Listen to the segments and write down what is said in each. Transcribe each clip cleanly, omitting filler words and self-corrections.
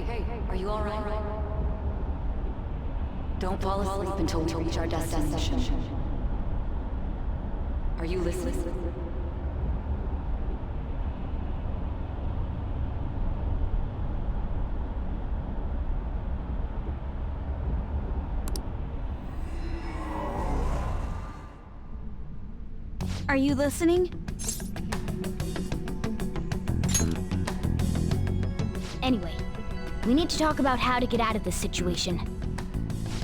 are you alright? Don't fall asleep until we reach our destination. Are you listening? Are you listening? Anyway, we need to talk about how to get out of this situation.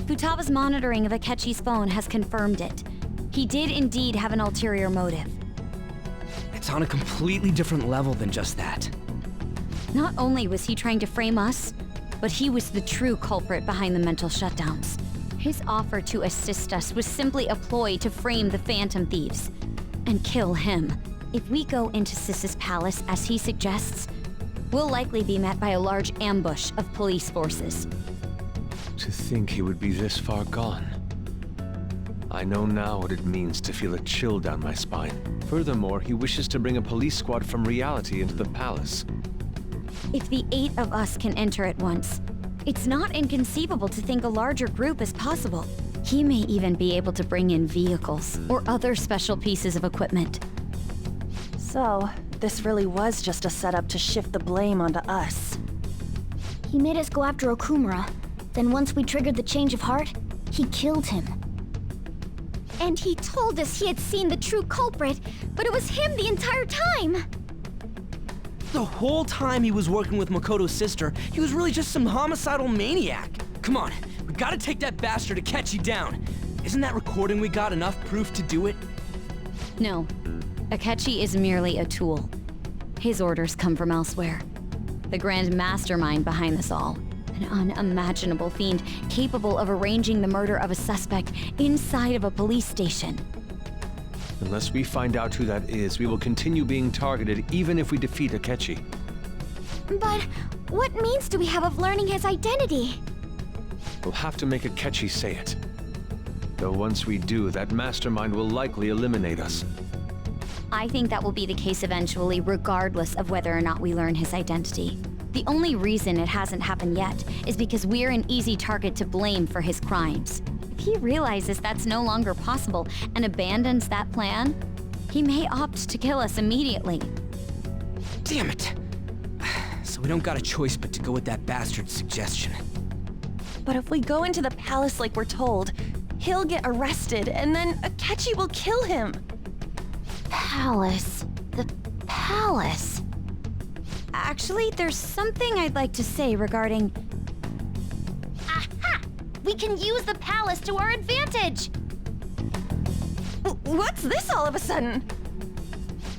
Futaba's monitoring of Akechi's phone has confirmed it. He did indeed have an ulterior motive. It's on a completely different level than just that. Not only was he trying to frame us, but he was the true culprit behind the mental shutdowns. His offer to assist us was simply a ploy to frame the Phantom Thieves and kill him. If we go into Sis's palace as he suggests, we'll likely be met by a large ambush of police forces. To think he would be this far gone. I know now what it means to feel a chill down my spine. Furthermore, he wishes to bring a police squad from reality into the palace. If the 8 of us can enter at once, it's not inconceivable to think a larger group is possible. He may even be able to bring in vehicles or other special pieces of equipment. So, this really was just a setup to shift the blame onto us. He made us go after Okumura. Then once we triggered the change of heart, he killed him. And he told us he had seen the true culprit, but it was him the entire time! The whole time he was working with Makoto's sister, he was really just some homicidal maniac. Come on, we gotta take that bastard Akechi down. Isn't that recording we got enough proof to do it? No. Akechi is merely a tool. His orders come from elsewhere. The grand mastermind behind this all. An unimaginable fiend capable of arranging the murder of a suspect inside of a police station. Unless we find out who that is, we will continue being targeted even if we defeat Akechi. But what means do we have of learning his identity? We'll have to make Akechi say it. Though once we do, that mastermind will likely eliminate us. I think that will be the case eventually, regardless of whether or not we learn his identity. The only reason it hasn't happened yet is because we're an easy target to blame for his crimes. If he realizes that's no longer possible and abandons that plan, he may opt to kill us immediately. Damn it! So we don't got a choice but to go with that bastard's suggestion. But if we go into the palace like we're told, he'll get arrested and then Akechi will kill him. Palace. The palace. Actually, there's something I'd like to say regarding... Aha! We can use the palace to our advantage! What's this all of a sudden?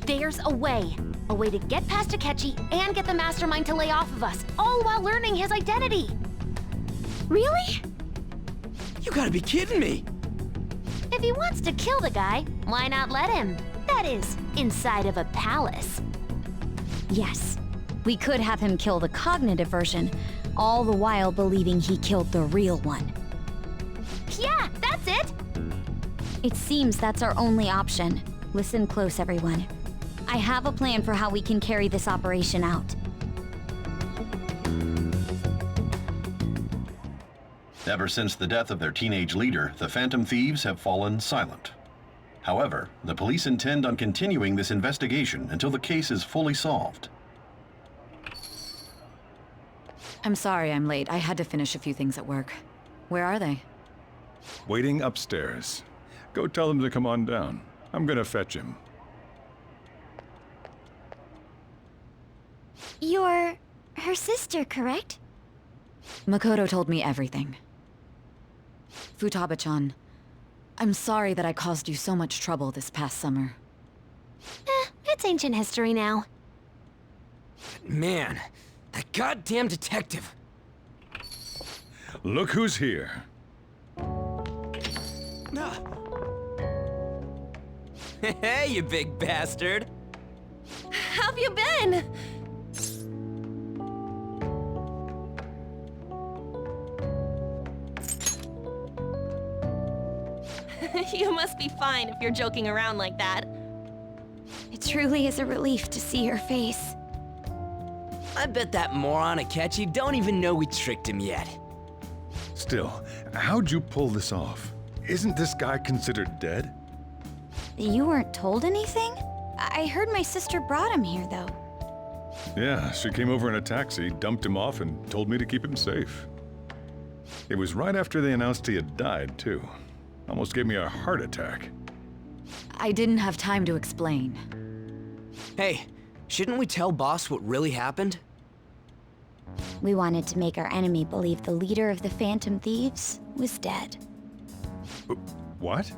There's a way. A way to get past Akechi and get the mastermind to lay off of us, all while learning his identity. Really? You gotta be kidding me! If he wants to kill the guy, why not let him? That is, inside of a palace. Yes, we could have him kill the cognitive version, all the while believing he killed the real one. Yeah, that's it! It seems that's our only option. Listen close, everyone. I have a plan for how we can carry this operation out. Ever since the death of their teenage leader, the Phantom Thieves have fallen silent. However, the police intend on continuing this investigation until the case is fully solved. I'm sorry I'm late. I had to finish a few things at work. Where are they? Waiting upstairs. Go tell them to come on down. I'm gonna fetch him. You're her sister, correct? Makoto told me everything. Futaba-chan, I'm sorry that I caused you so much trouble this past summer. It's ancient history now. Man, that goddamn detective! Look who's here. Hey, you big bastard! How've you been? You must be fine if you're joking around like that. It truly is a relief to see your face. I bet that moron Akechi don't even know we tricked him yet. Still, how'd you pull this off? Isn't this guy considered dead? You weren't told anything? I heard my sister brought him here, though. Yeah, she came over in a taxi, dumped him off, and told me to keep him safe. It was right after they announced he had died, too. Almost gave me a heart attack. I didn't have time to explain. Hey, shouldn't we tell boss what really happened? We wanted to make our enemy believe the leader of the Phantom Thieves was dead. What?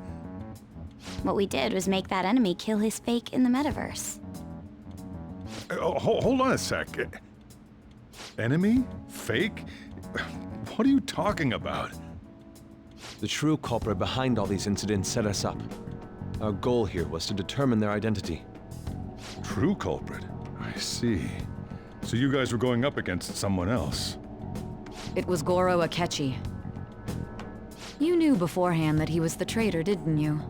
What we did was make that enemy kill his fake in the metaverse. Hold on a sec. Enemy? Fake? What are you talking about? The true culprit behind all these incidents set us up. Our goal here was to determine their identity. True culprit? I see. So you guys were going up against someone else. It was Goro Akechi. You knew beforehand that he was the traitor, didn't you?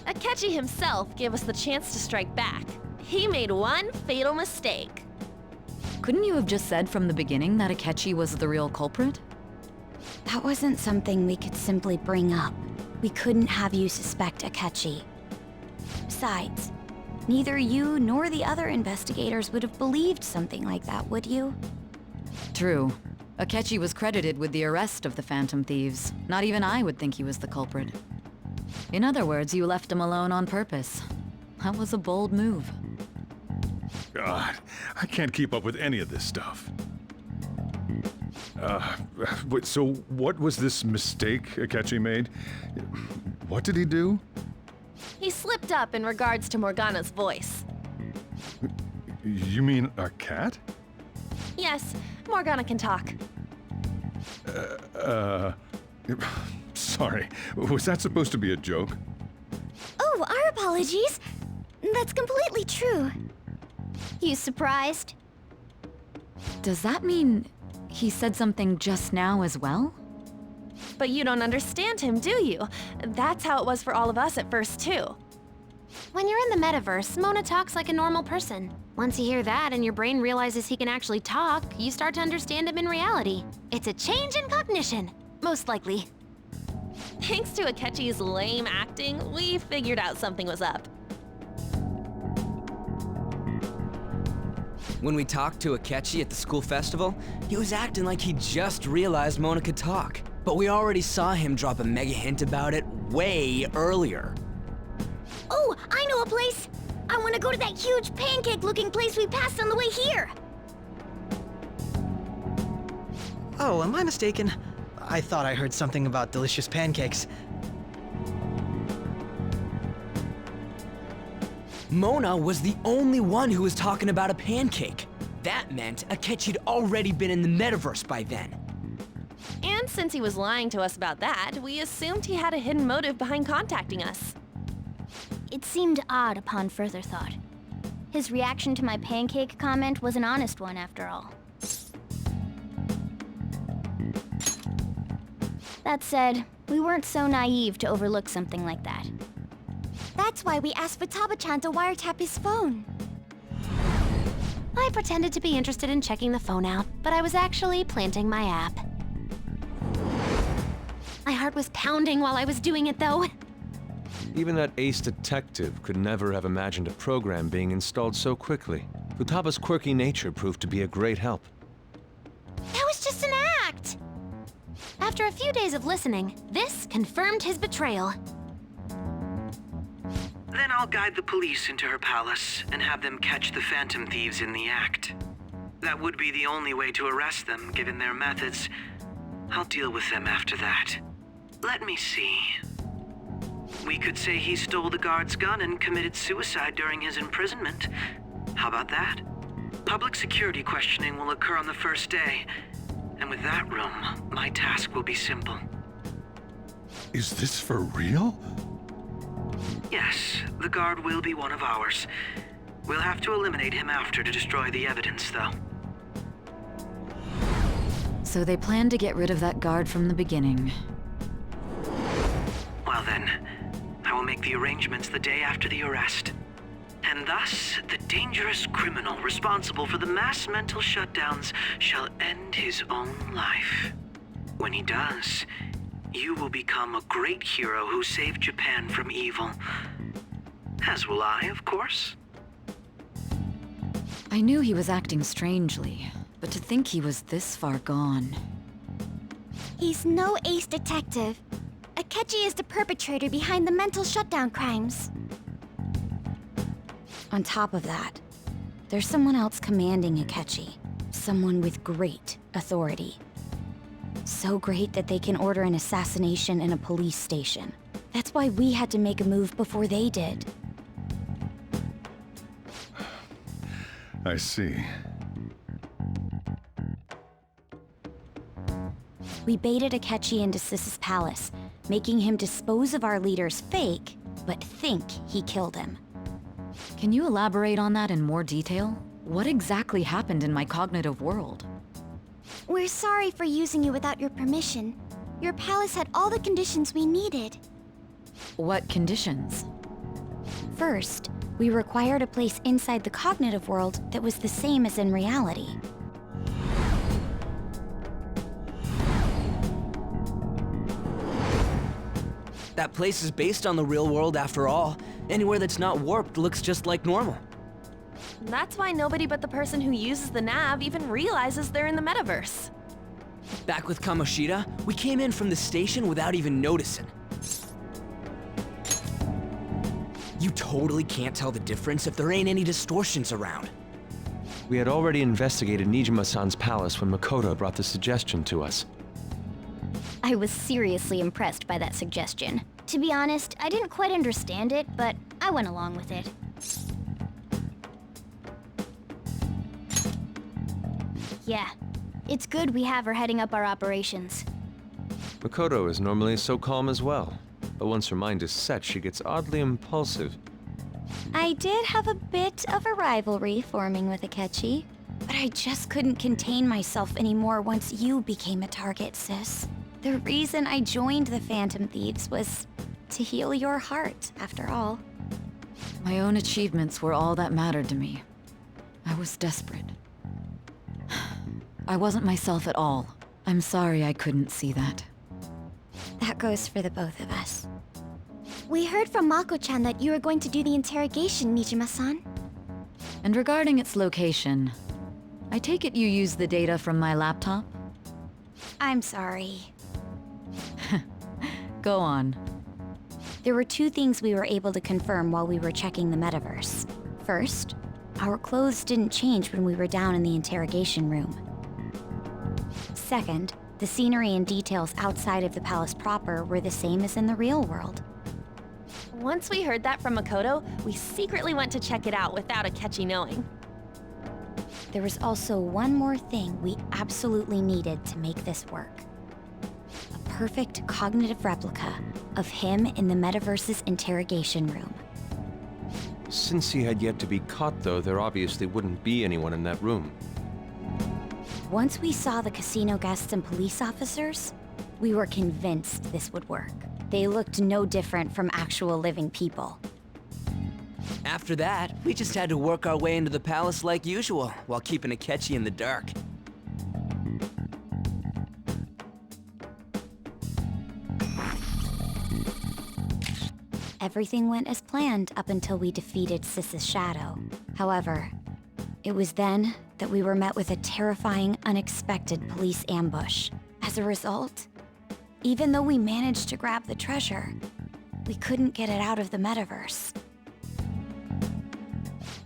Akechi himself gave us the chance to strike back. He made one fatal mistake. Couldn't you have just said from the beginning that Akechi was the real culprit? That wasn't something we could simply bring up. We couldn't have you suspect Akechi. Besides, neither you nor the other investigators would have believed something like that, would you? True. Akechi was credited with the arrest of the Phantom Thieves. Not even I would think he was the culprit. In other words, you left him alone on purpose. That was a bold move. God, I can't keep up with any of this stuff. So what was this mistake Akechi made? What did he do? He slipped up in regards to Morgana's voice. You mean a cat? Yes, Morgana can talk. Sorry, was that supposed to be a joke? Oh, our apologies. That's completely true. You surprised? Does that mean he said something just now as well? But you don't understand him, do you? That's how it was for all of us at first, too. When you're in the metaverse, Mona talks like a normal person. Once you hear that and your brain realizes he can actually talk, you start to understand him in reality. It's a change in cognition, most likely. Thanks to Akechi's lame acting, we figured out something was up. When we talked to Akechi at the school festival, he was acting like he just realized Mona could talk. But we already saw him drop a mega hint about it way earlier. Oh, I know a place! I want to go to that huge pancake-looking place we passed on the way here! Oh, am I mistaken? I thought I heard something about delicious pancakes. Mona was the only one who was talking about a pancake. That meant Akechi'd already been in the metaverse by then. And since he was lying to us about that, we assumed he had a hidden motive behind contacting us. It seemed odd upon further thought. His reaction to my pancake comment was an honest one, after all. That said, we weren't so naive to overlook something like that. That's why we asked Futaba-chan to wiretap his phone. I pretended to be interested in checking the phone out, but I was actually planting my app. My heart was pounding while I was doing it, though. Even that ace detective could never have imagined a program being installed so quickly. Futaba's quirky nature proved to be a great help. That was just an act! After a few days of listening, this confirmed his betrayal. Then I'll guide the police into her palace and have them catch the Phantom Thieves in the act. That would be the only way to arrest them, given their methods. I'll deal with them after that. Let me see. We could say he stole the guard's gun and committed suicide during his imprisonment. How about that? Public security questioning will occur on the first day. And with that room, my task will be simple. Is this for real? Yes, the guard will be one of ours. We'll have to eliminate him after to destroy the evidence, though. So they planned to get rid of that guard from the beginning. Well then, I will make the arrangements the day after the arrest. And thus, the dangerous criminal responsible for the mass mental shutdowns shall end his own life. When he does, you will become a great hero who saved Japan from evil. As will I, of course. I knew he was acting strangely, but to think he was this far gone. He's no ace detective. Akechi is the perpetrator behind the mental shutdown crimes. On top of that, there's someone else commanding Akechi. Someone with great authority. So great that they can order an assassination in a police station. That's why we had to make a move before they did. I see. We baited Akechi into Sis's palace, making him dispose of our leader's fake, but think he killed him. Can you elaborate on that in more detail? What exactly happened in my cognitive world? We're sorry for using you without your permission. Your palace had all the conditions we needed. What conditions? First, we required a place inside the cognitive world that was the same as in reality. That place is based on the real world after all. Anywhere that's not warped looks just like normal. That's why nobody but the person who uses the nav even realizes they're in the metaverse. Back with Kamoshida, we came in from the station without even noticing. You totally can't tell the difference if there ain't any distortions around. We had already investigated Nijima-san's palace when Makoto brought the suggestion to us. I was seriously impressed by that suggestion. To be honest, I didn't quite understand it, but I went along with it. Yeah, it's good we have her heading up our operations. Makoto is normally so calm as well, but once her mind is set, she gets oddly impulsive. I did have a bit of a rivalry forming with Akechi, but I just couldn't contain myself anymore once you became a target, sis. The reason I joined the Phantom Thieves was to heal your heart, after all. My own achievements were all that mattered to me. I was desperate. I wasn't myself at all. I'm sorry I couldn't see that. That goes for the both of us. We heard from Mako-chan that you were going to do the interrogation, Nijima-san. And regarding its location, I take it you used the data from my laptop? I'm sorry. Go on. There were two things we were able to confirm while we were checking the metaverse. First, our clothes didn't change when we were down in the interrogation room. Second, the scenery and details outside of the palace proper were the same as in the real world. Once we heard that from Makoto, we secretly went to check it out without Akechi knowing. There was also one more thing we absolutely needed to make this work. A perfect cognitive replica of him in the metaverse's interrogation room. Since he had yet to be caught, though, there obviously wouldn't be anyone in that room. Once we saw the casino guests and police officers, we were convinced this would work. They looked no different from actual living people. After that, we just had to work our way into the palace like usual, while keeping Akechi in the dark. Everything went as planned up until we defeated Sis's shadow. However, it was then that we were met with a terrifying, unexpected police ambush. As a result, even though we managed to grab the treasure, we couldn't get it out of the metaverse.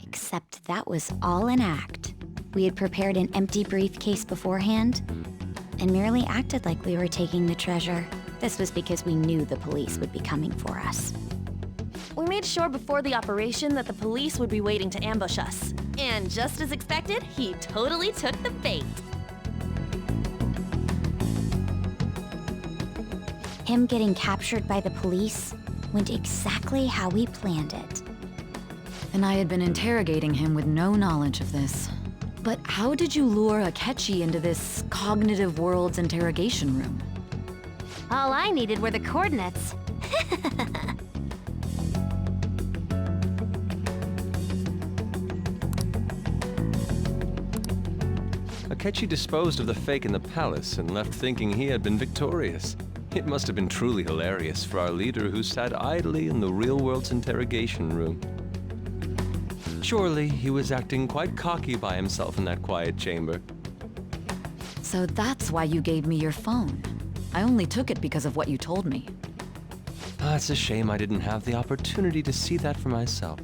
Except that was all an act. We had prepared an empty briefcase beforehand and merely acted like we were taking the treasure. This was because we knew the police would be coming for us. We made sure before the operation that the police would be waiting to ambush us. And just as expected, he totally took the bait. Him getting captured by the police went exactly how we planned it. And I had been interrogating him with no knowledge of this. But how did you lure Akechi into this cognitive world's interrogation room? All I needed were the coordinates. Akechi disposed of the fake in the palace and left thinking he had been victorious. It must have been truly hilarious for our leader who sat idly in the real world's interrogation room. Surely he was acting quite cocky by himself in that quiet chamber. So that's why you gave me your phone. I only took it because of what you told me. It's a shame I didn't have the opportunity to see that for myself.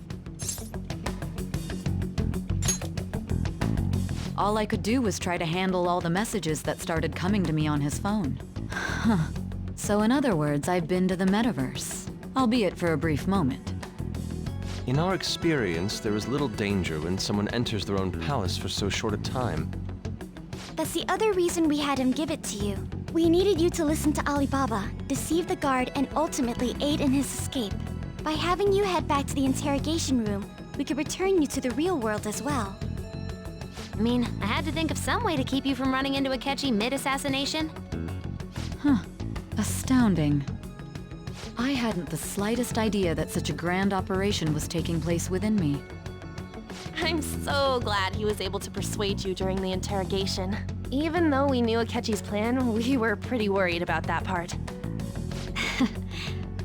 All I could do was try to handle all the messages that started coming to me on his phone. Huh. So in other words, I've been to the metaverse, albeit for a brief moment. In our experience, there is little danger when someone enters their own palace for so short a time. That's the other reason we had him give it to you. We needed you to listen to Alibaba, deceive the guard, and ultimately aid in his escape. By having you head back to the interrogation room, we could return you to the real world as well. I mean, I had to think of some way to keep you from running into Akechi mid-assassination. Huh. Astounding. I hadn't the slightest idea that such a grand operation was taking place within me. I'm so glad he was able to persuade you during the interrogation. Even though we knew Akechi's plan, we were pretty worried about that part.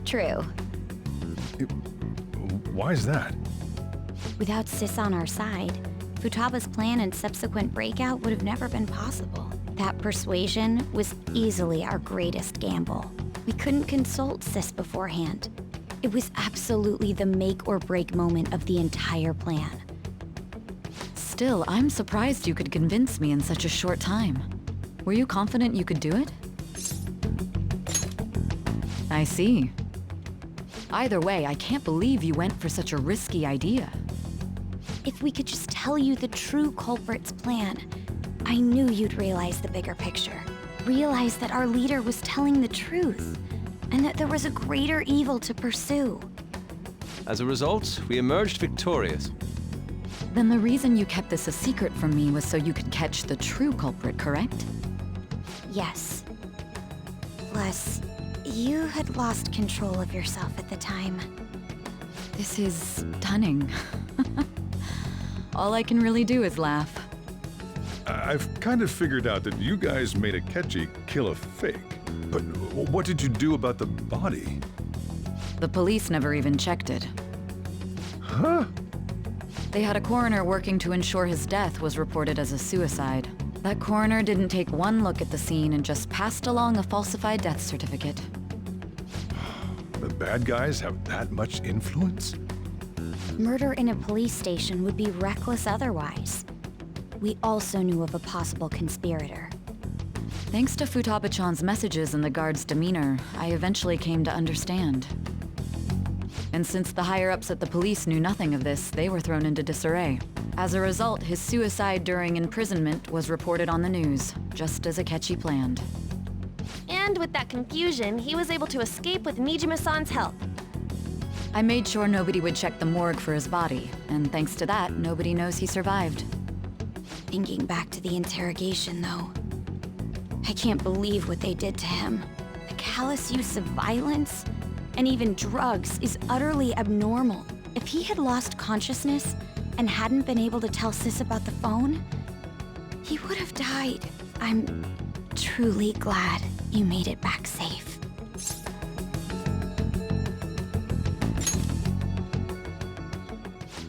True. Why is that? Without Sis on our side, Futaba's plan and subsequent breakout would have never been possible. That persuasion was easily our greatest gamble. We couldn't consult Sis beforehand. It was absolutely the make or break moment of the entire plan. Still, I'm surprised you could convince me in such a short time. Were you confident you could do it? I see. Either way, I can't believe you went for such a risky idea. If we could just tell you the true culprit's plan, I knew you'd realize the bigger picture. Realize that our leader was telling the truth, and that there was a greater evil to pursue. As a result, we emerged victorious. Then the reason you kept this a secret from me was so you could catch the true culprit, correct? Yes. Plus, you had lost control of yourself at the time. This is stunning. All I can really do is laugh. I've kind of figured out that you guys made Akechi kill a fake. But what did you do about the body? The police never even checked it. Huh? They had a coroner working to ensure his death was reported as a suicide. That coroner didn't take one look at the scene and just passed along a falsified death certificate. The bad guys have that much influence? Murder in a police station would be reckless otherwise. We also knew of a possible conspirator. Thanks to Futaba-chan's messages and the guard's demeanor, I eventually came to understand. And since the higher-ups at the police knew nothing of this, they were thrown into disarray. As a result, his suicide during imprisonment was reported on the news, just as Akechi planned. And with that confusion, he was able to escape with Mijima-san's help. I made sure nobody would check the morgue for his body, and thanks to that, nobody knows he survived. Thinking back to the interrogation, though, I can't believe what they did to him. The callous use of violence, and even drugs, is utterly abnormal. If he had lost consciousness and hadn't been able to tell Sis about the phone, he would have died. I'm truly glad you made it back safe.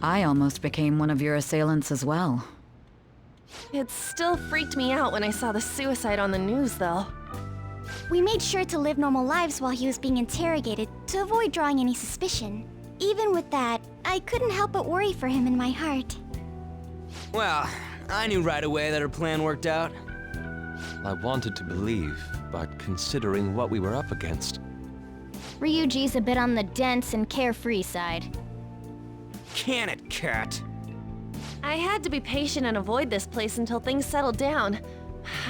I almost became one of your assailants as well. It still freaked me out when I saw the suicide on the news, though. We made sure to live normal lives while he was being interrogated to avoid drawing any suspicion. Even with that, I couldn't help but worry for him in my heart. Well, I knew right away that her plan worked out. I wanted to believe, but considering what we were up against. Ryuji's a bit on the dense and carefree side. Can it, cat? I had to be patient and avoid this place until things settled down.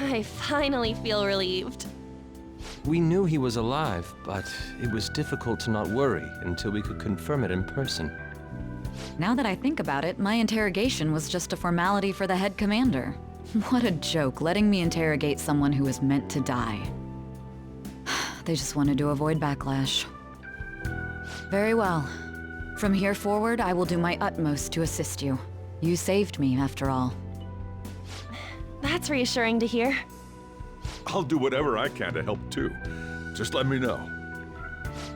I finally feel relieved. We knew he was alive, but it was difficult to not worry until we could confirm it in person. Now that I think about it, my interrogation was just a formality for the head commander. What a joke, letting me interrogate someone who was meant to die. They just wanted to avoid backlash. Very well. From here forward, I will do my utmost to assist you. You saved me, after all. That's reassuring to hear. I'll do whatever I can to help too. Just let me know.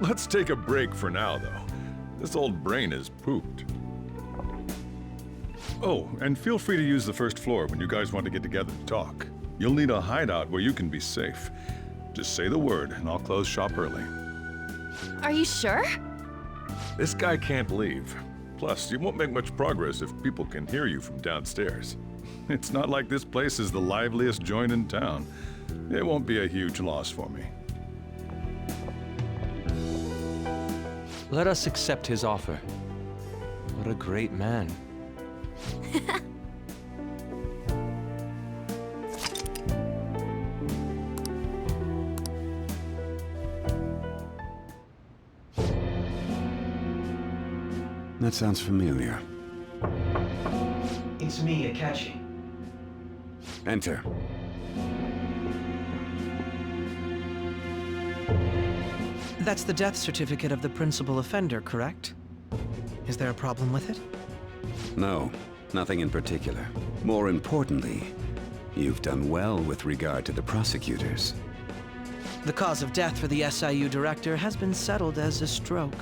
Let's take a break for now, though. This old brain is pooped. Oh, and feel free to use the first floor when you guys want to get together to talk. You'll need a hideout where you can be safe. Just say the word, and I'll close shop early. Are you sure? This guy can't leave. Plus, you won't make much progress if people can hear you from downstairs. It's not like this place is the liveliest joint in town. It won't be a huge loss for me. Let us accept his offer. What a great man. That sounds familiar. It's me, Akechi. Enter. That's the death certificate of the principal offender, correct? Is there a problem with it? No, nothing in particular. More importantly, you've done well with regard to the prosecutors. The cause of death for the SIU director has been settled as a stroke.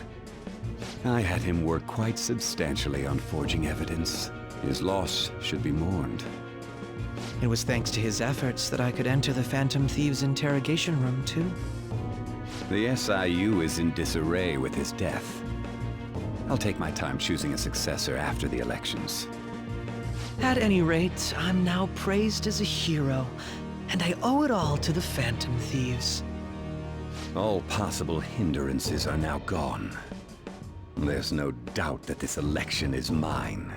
I had him work quite substantially on forging evidence. His loss should be mourned. It was thanks to his efforts that I could enter the Phantom Thieves' interrogation room, too. The SIU is in disarray with his death. I'll take my time choosing a successor after the elections. At any rate, I'm now praised as a hero, and I owe it all to the Phantom Thieves. All possible hindrances are now gone. There's no doubt that this election is mine.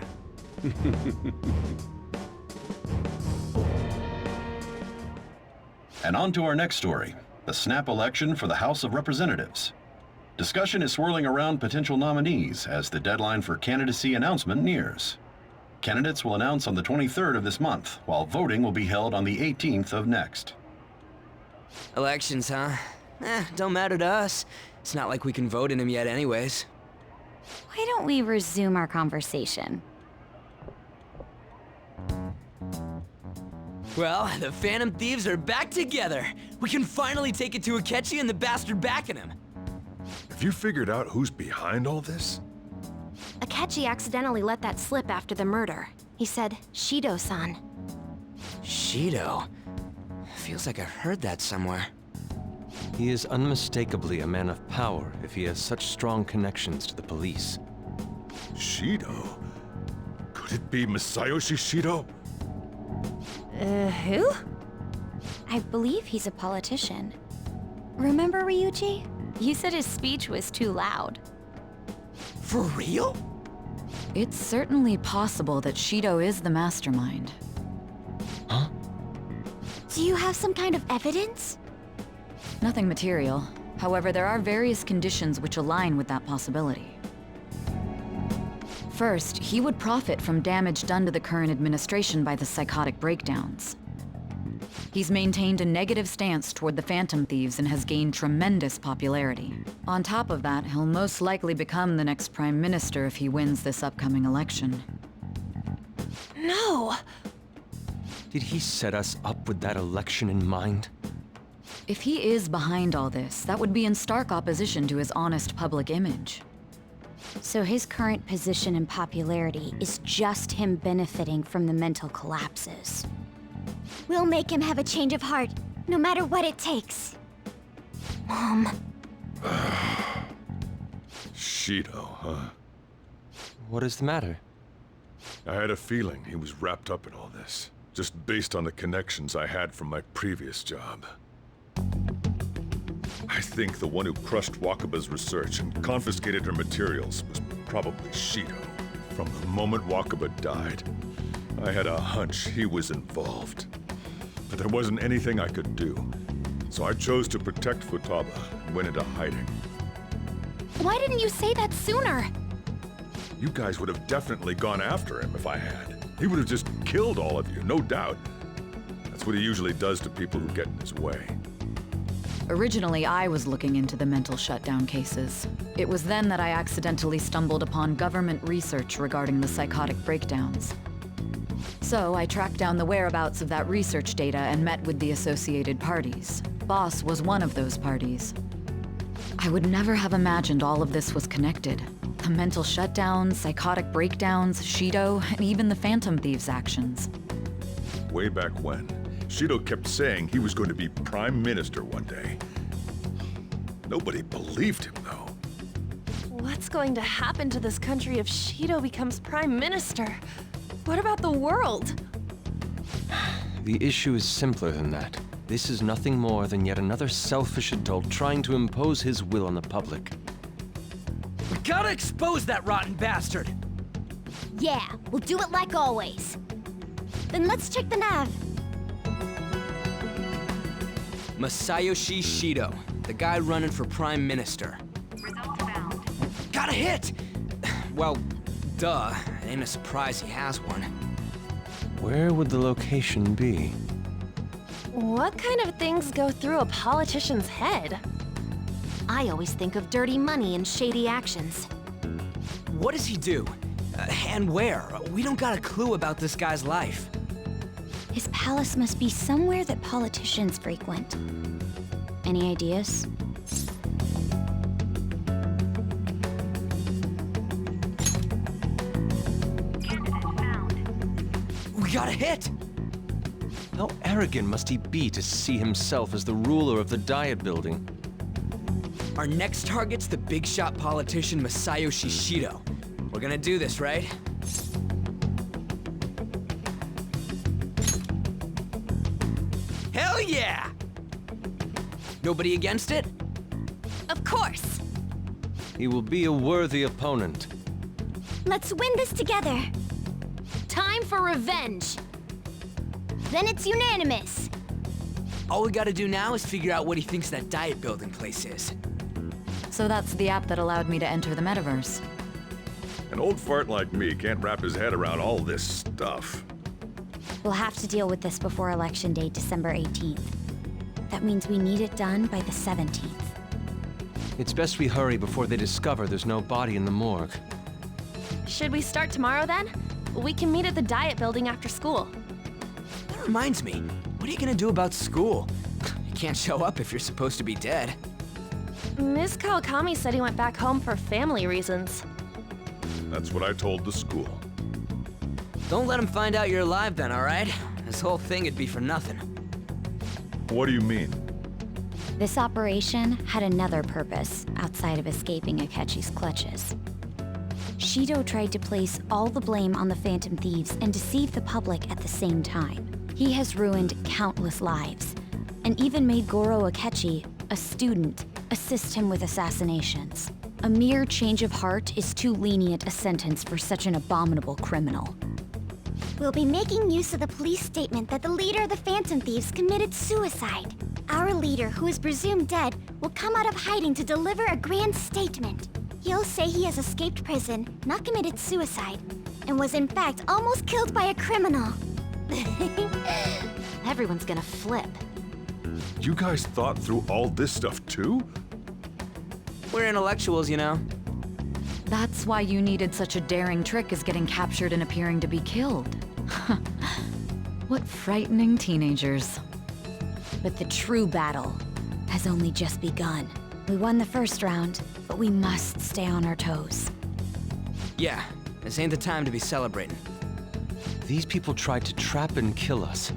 And on to our next story, the snap election for the House of Representatives. Discussion is swirling around potential nominees as the deadline for candidacy announcement nears. Candidates will announce on the 23rd of this month, while voting will be held on the 18th of next. Elections, huh? Don't matter to us. It's not like we can vote in them yet anyways. Why don't we resume our conversation? Well, the Phantom Thieves are back together. We can finally take it to Akechi and the bastard backing him. Have you figured out who's behind all this? Akechi accidentally let that slip after the murder. He said, Shido-san. Shido? Feels like I've heard that somewhere. He is unmistakably a man of power if he has such strong connections to the police. Shido? Could it be Masayoshi Shido? Who? I believe he's a politician. Remember, Ryuji? You said his speech was too loud. For real? It's certainly possible that Shido is the mastermind. Huh? Do you have some kind of evidence? Nothing material. However, there are various conditions which align with that possibility. First, he would profit from damage done to the current administration by the psychotic breakdowns. He's maintained a negative stance toward the Phantom Thieves and has gained tremendous popularity. On top of that, he'll most likely become the next Prime Minister if he wins this upcoming election. No! Did he set us up with that election in mind? If he is behind all this, that would be in stark opposition to his honest public image. So his current position and popularity is just him benefiting from the mental collapses. We'll make him have a change of heart, no matter what it takes. Mom. Shido, huh? What is the matter? I had a feeling he was wrapped up in all this, just based on the connections I had from my previous job. I think the one who crushed Wakaba's research and confiscated her materials was probably Shido. From the moment Wakaba died, I had a hunch he was involved. But there wasn't anything I could do, so I chose to protect Futaba and went into hiding. Why didn't you say that sooner? You guys would have definitely gone after him if I had. He would have just killed all of you, no doubt. That's what he usually does to people who get in his way. Originally, I was looking into the mental shutdown cases. It was then that I accidentally stumbled upon government research regarding the psychotic breakdowns. So I tracked down the whereabouts of that research data and met with the associated parties. Boss was one of those parties. I would never have imagined all of this was connected. The mental shutdowns, psychotic breakdowns, Shido, and even the Phantom Thieves' actions. Way back when, Shido kept saying he was going to be Prime Minister one day. Nobody believed him, though. What's going to happen to this country if Shido becomes Prime Minister? What about the world? The issue is simpler than that. This is nothing more than yet another selfish adult trying to impose his will on the public. We gotta expose that rotten bastard! Yeah, we'll do it like always. Then let's check the nav. Masayoshi Shido, the guy running for Prime Minister. Got a hit! Well, duh. Ain't a surprise he has one. Where would the location be? What kind of things go through a politician's head? I always think of dirty money and shady actions. What does he do? And where? We don't got a clue about this guy's life. His palace must be somewhere that politicians frequent. Any ideas? We got a hit! How arrogant must he be to see himself as the ruler of the Diet Building? Our next target's the big shot politician Masayoshi Shido. We're gonna do this, right? Hell yeah! Nobody against it? Of course! He will be a worthy opponent. Let's win this together. Time for revenge! Then it's unanimous. All we gotta do now is figure out what he thinks that Diet Building place is. So that's the app that allowed me to enter the metaverse. An old fart like me can't wrap his head around all this stuff. We'll have to deal with this before Election Day, December 18th. That means we need it done by the 17th. It's best we hurry before they discover there's no body in the morgue. Should we start tomorrow then? We can meet at the Diet Building after school. That reminds me, what are you gonna do about school? You can't show up if you're supposed to be dead. Ms. Kawakami said he went back home for family reasons. That's what I told the school. Don't let him find out you're alive then, alright? This whole thing would be for nothing. What do you mean? This operation had another purpose outside of escaping Akechi's clutches. Shido tried to place all the blame on the Phantom Thieves and deceive the public at the same time. He has ruined countless lives, and even made Goro Akechi, a student, assist him with assassinations. A mere change of heart is too lenient a sentence for such an abominable criminal. We'll be making use of the police statement that the leader of the Phantom Thieves committed suicide. Our leader, who is presumed dead, will come out of hiding to deliver a grand statement. He'll say he has escaped prison, not committed suicide, and was in fact almost killed by a criminal. Everyone's gonna flip. You guys thought through all this stuff too? We're intellectuals, you know. That's why you needed such a daring trick as getting captured and appearing to be killed. What frightening teenagers. But the true battle has only just begun. We won the first round, but we must stay on our toes. Yeah, this ain't the time to be celebrating. These people tried to trap and kill us.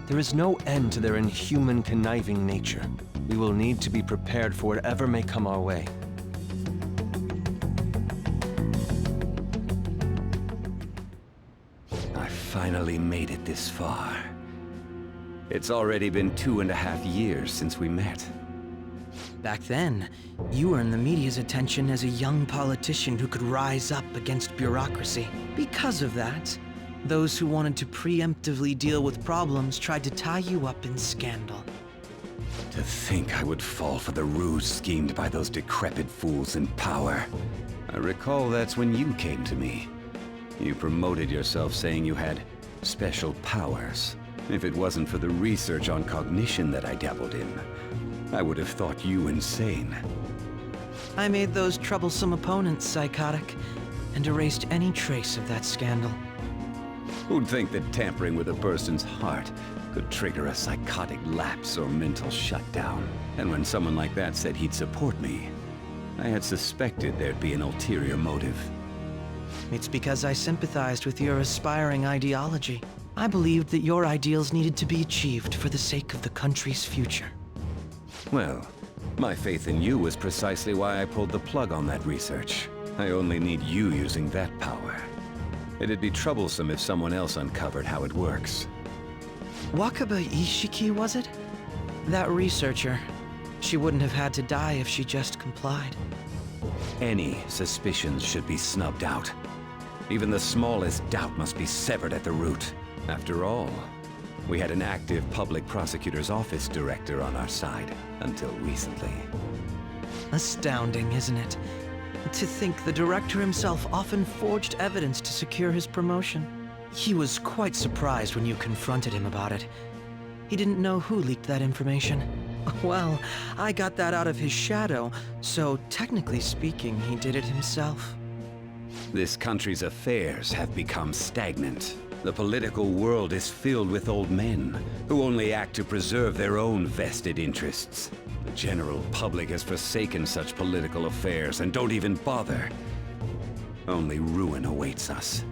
There is no end to their inhuman, conniving nature. We will need to be prepared for whatever may come our way. I finally made it this far. It's already been 2.5 years since we met. Back then, you earned the media's attention as a young politician who could rise up against bureaucracy. Because of that, those who wanted to preemptively deal with problems tried to tie you up in scandal. To think I would fall for the ruse schemed by those decrepit fools in power. I recall that's when you came to me. You promoted yourself saying you had special powers. If it wasn't for the research on cognition that I dabbled in, I would have thought you insane. I made those troublesome opponents psychotic, and erased any trace of that scandal. Who'd think that tampering with a person's heart could trigger a psychotic lapse or mental shutdown? And when someone like that said he'd support me, I had suspected there'd be an ulterior motive. It's because I sympathized with your aspiring ideology. I believed that your ideals needed to be achieved for the sake of the country's future. Well, my faith in you was precisely why I pulled the plug on that research. I only need you using that power. It'd be troublesome if someone else uncovered how it works. Wakaba Ishiki, was it? That researcher. She wouldn't have had to die if she just complied. Any suspicions should be snubbed out. Even the smallest doubt must be severed at the root. After all, we had an active public prosecutor's office director on our side, until recently. Astounding, isn't it? To think the director himself often forged evidence to secure his promotion. He was quite surprised when you confronted him about it. He didn't know who leaked that information. Well, I got that out of his shadow, so technically speaking, he did it himself. This country's affairs have become stagnant. The political world is filled with old men who only act to preserve their own vested interests. The general public has forsaken such political affairs and don't even bother. Only ruin awaits us.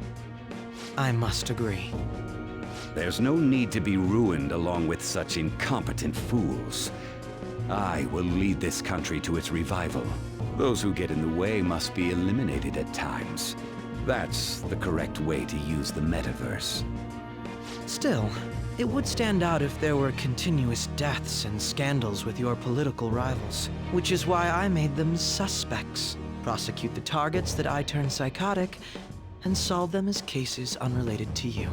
I must agree. There's no need to be ruined along with such incompetent fools. I will lead this country to its revival. Those who get in the way must be eliminated at times. That's the correct way to use the metaverse. Still, it would stand out if there were continuous deaths and scandals with your political rivals, which is why I made them suspects. Prosecute the targets that I turn psychotic, and solve them as cases unrelated to you.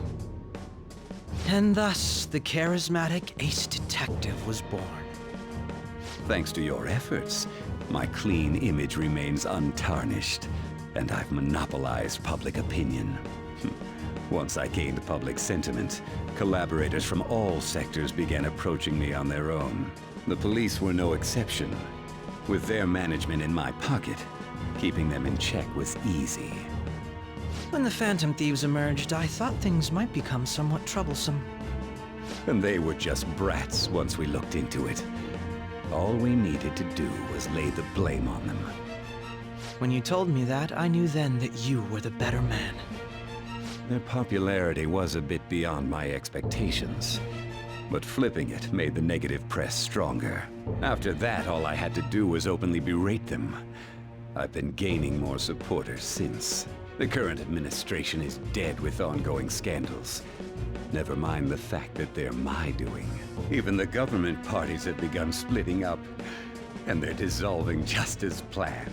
And thus, the charismatic ace detective was born. Thanks to your efforts, my clean image remains untarnished, and I've monopolized public opinion. Once I gained public sentiment, collaborators from all sectors began approaching me on their own. The police were no exception. With their management in my pocket, keeping them in check was easy. When the Phantom Thieves emerged, I thought things might become somewhat troublesome. And they were just brats once we looked into it. All we needed to do was lay the blame on them. When you told me that, I knew then that you were the better man. Their popularity was a bit beyond my expectations, but flipping it made the negative press stronger. After that, all I had to do was openly berate them. I've been gaining more supporters since. The current administration is dead with ongoing scandals. Never mind the fact that they're my doing. Even the government parties have begun splitting up, and they're dissolving just as planned.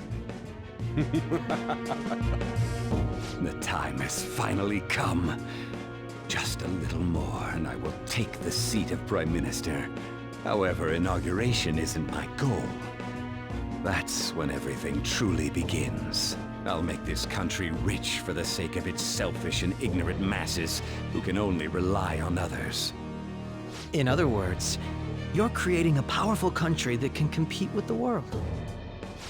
The time has finally come. Just a little more, and I will take the seat of Prime Minister. However, inauguration isn't my goal. That's when everything truly begins. I'll make this country rich for the sake of its selfish and ignorant masses who can only rely on others. In other words, you're creating a powerful country that can compete with the world.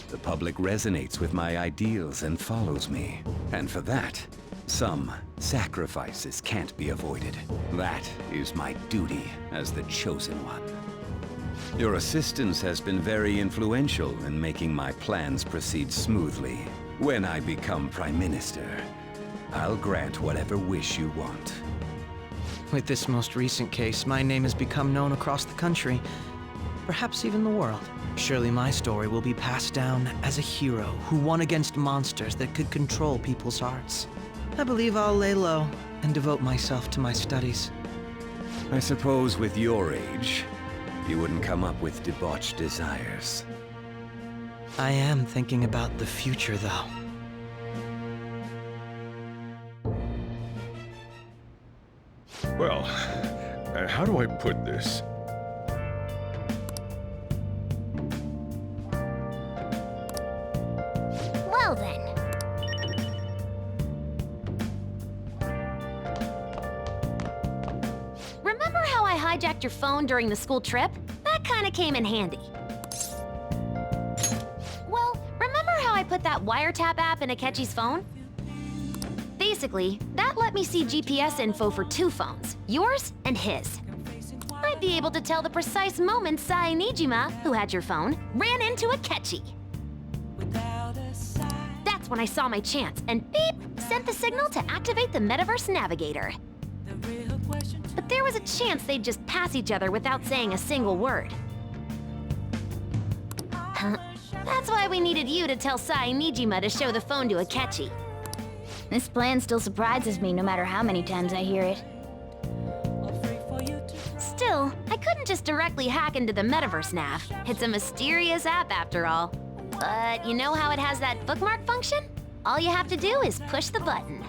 The public resonates with my ideals and follows me. And for that, some sacrifices can't be avoided. That is my duty as the chosen one. Your assistance has been very influential in making my plans proceed smoothly. When I become Prime Minister, I'll grant whatever wish you want. With this most recent case, my name has become known across the country, perhaps even the world. Surely my story will be passed down as a hero who won against monsters that could control people's hearts. I believe I'll lay low and devote myself to my studies. I suppose with your age, you wouldn't come up with debauched desires. I am thinking about the future, though. Well, how do I put this? Well then. Remember how I hijacked your phone during the school trip? That kinda came in handy. Well, remember how I put that wiretap app in Akechi's phone? They Basically, that let me see GPS info for 2 phones, yours and his. I'd be able to tell the precise moment Sai Nijima, who had your phone, ran into Akechi. That's when I saw my chance, and beep, sent the signal to activate the Metaverse Navigator. But there was a chance they'd just pass each other without saying a single word. That's why we needed you to tell Sai Nijima to show the phone to Akechi. This plan still surprises me no matter how many times I hear it. Still, I couldn't just directly hack into the Metaverse Nav. It's a mysterious app after all. But you know how it has that bookmark function? All you have to do is push the button.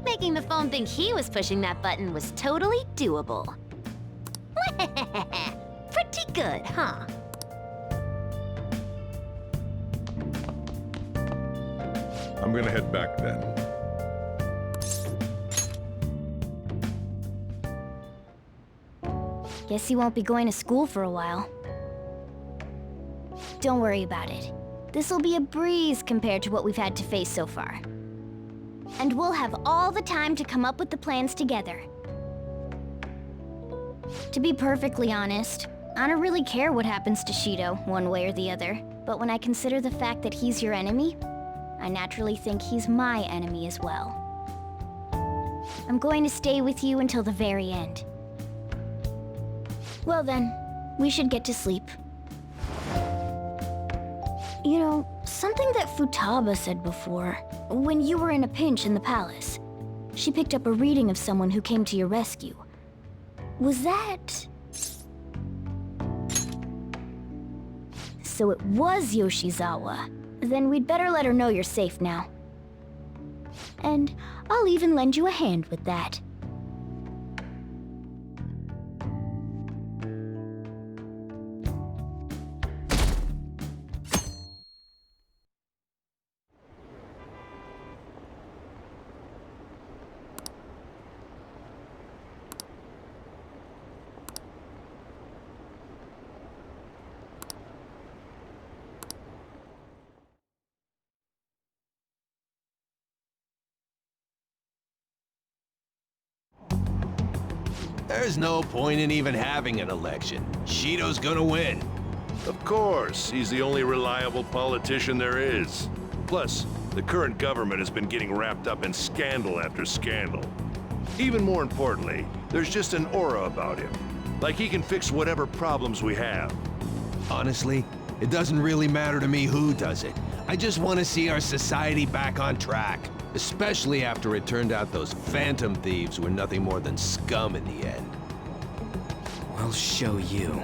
Making the phone think he was pushing that button was totally doable. Pretty good, huh? I'm gonna head back then. Guess you won't be going to school for a while. Don't worry about it. This'll be a breeze compared to what we've had to face so far. And we'll have all the time to come up with the plans together. To be perfectly honest, I don't really care what happens to Shido, one way or the other. But when I consider the fact that he's your enemy, I naturally think he's my enemy as well. I'm going to stay with you until the very end. Well then, we should get to sleep. You know, something that Futaba said before, when you were in a pinch in the palace, she picked up a reading of someone who came to your rescue. Was that... So it was Yoshizawa. Then we'd better let her know you're safe now. And I'll even lend you a hand with that. There's no point in even having an election. Shido's gonna win. Of course, he's the only reliable politician there is. Plus, the current government has been getting wrapped up in scandal after scandal. Even more importantly, there's just an aura about him. Like he can fix whatever problems we have. Honestly, it doesn't really matter to me who does it. I just want to see our society back on track. Especially after it turned out those phantom thieves were nothing more than scum in the end. I'll show you.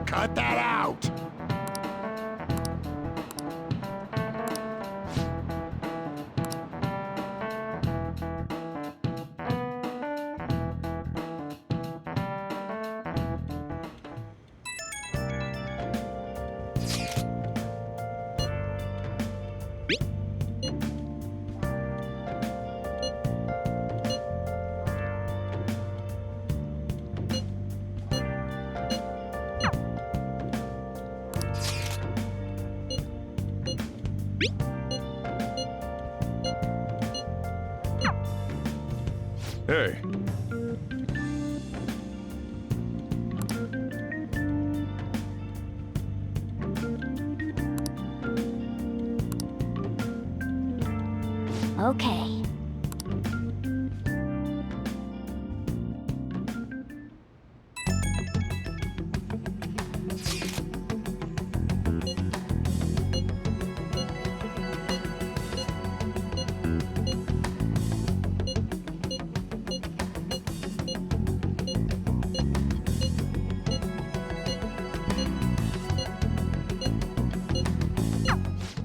Cut that out! Hey. Okay.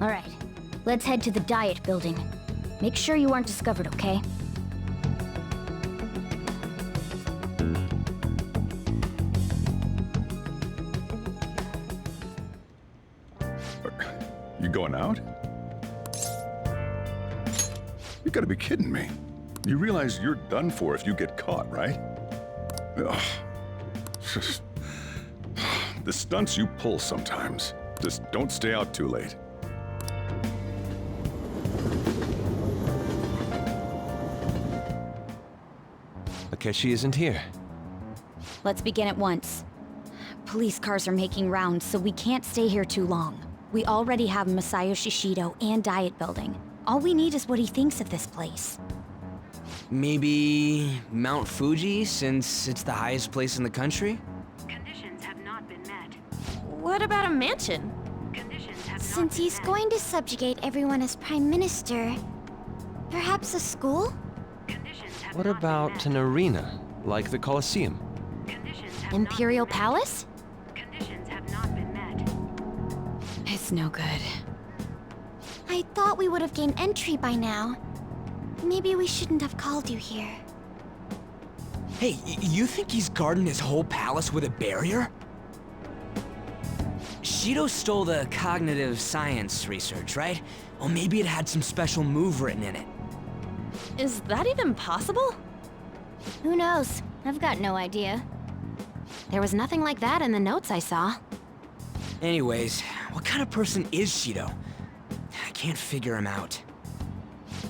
All right. Let's head to the Diet Building. Make sure you aren't discovered, okay? You going out? You gotta be kidding me. You realize you're done for if you get caught, right? Ugh. The stunts you pull sometimes. Just don't stay out too late. Akechi isn't here. Let's begin at once. Police cars are making rounds, so we can't stay here too long. We already have Masayoshi Shido and Diet Building. All we need is what he thinks of this place. Maybe Mount Fuji, since it's the highest place in the country? Conditions have not been met. What about a mansion? Since he's going to subjugate everyone as Prime Minister, perhaps a school? What about an arena, like the Colosseum? Imperial Palace? It's no good. I thought we would have gained entry by now. Maybe we shouldn't have called you here. Hey, you think he's guarding his whole palace with a barrier? Shido stole the cognitive science research, right? Well, maybe it had some special move written in it. Is that even possible? Who knows? I've got no idea. There was nothing like that in the notes I saw. Anyways, what kind of person is Shido? I can't figure him out.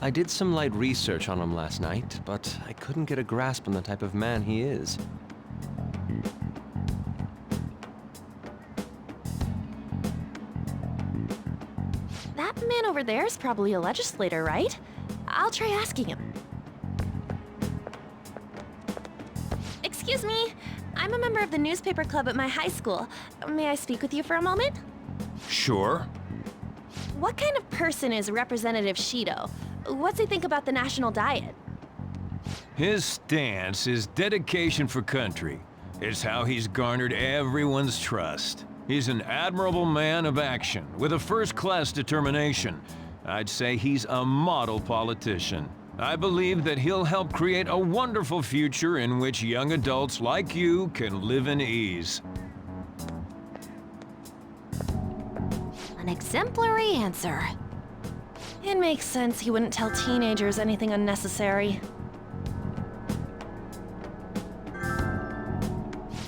I did some light research on him last night, but I couldn't get a grasp on the type of man he is. That man over there is probably a legislator, right? I'll try asking him. Excuse me, I'm a member of the newspaper club at my high school. May I speak with you for a moment? Sure. What kind of person is Representative Shido? What's he think about the national diet? His stance is dedication for country. It's how he's garnered everyone's trust. He's an admirable man of action, with a first-class determination. I'd say he's a model politician. I believe that he'll help create a wonderful future in which young adults like you can live in ease. An exemplary answer. It makes sense he wouldn't tell teenagers anything unnecessary.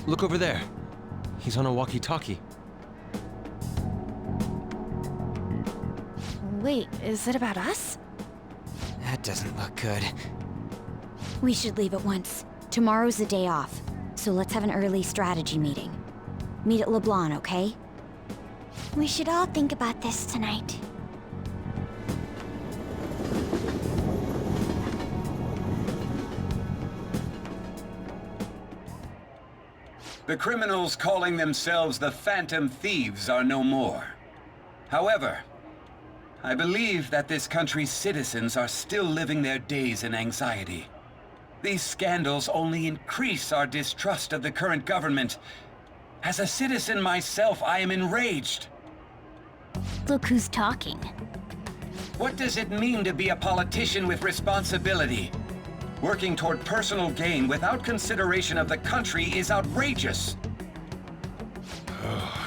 Look over there. He's on a walkie-talkie. Wait, is it about us? That doesn't look good. We should leave at once. Tomorrow's a day off, so let's have an early strategy meeting. Meet at LeBlanc, okay? We should all think about this tonight. The criminals calling themselves the Phantom Thieves are no more. However, I believe that this country's citizens are still living their days in anxiety. These scandals only increase our distrust of the current government. As a citizen myself, I am enraged. Look who's talking. What does it mean to be a politician with responsibility? Working toward personal gain without consideration of the country is outrageous.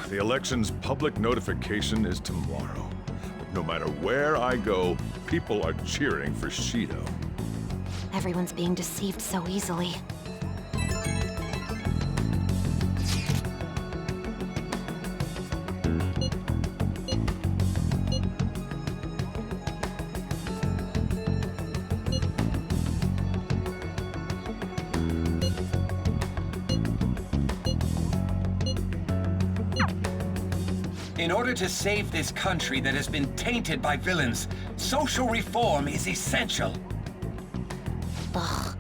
The election's public notification is tomorrow. But no matter where I go, people are cheering for Shido. Everyone's being deceived so easily. In order to save this country that has been tainted by villains, social reform is essential. Ugh.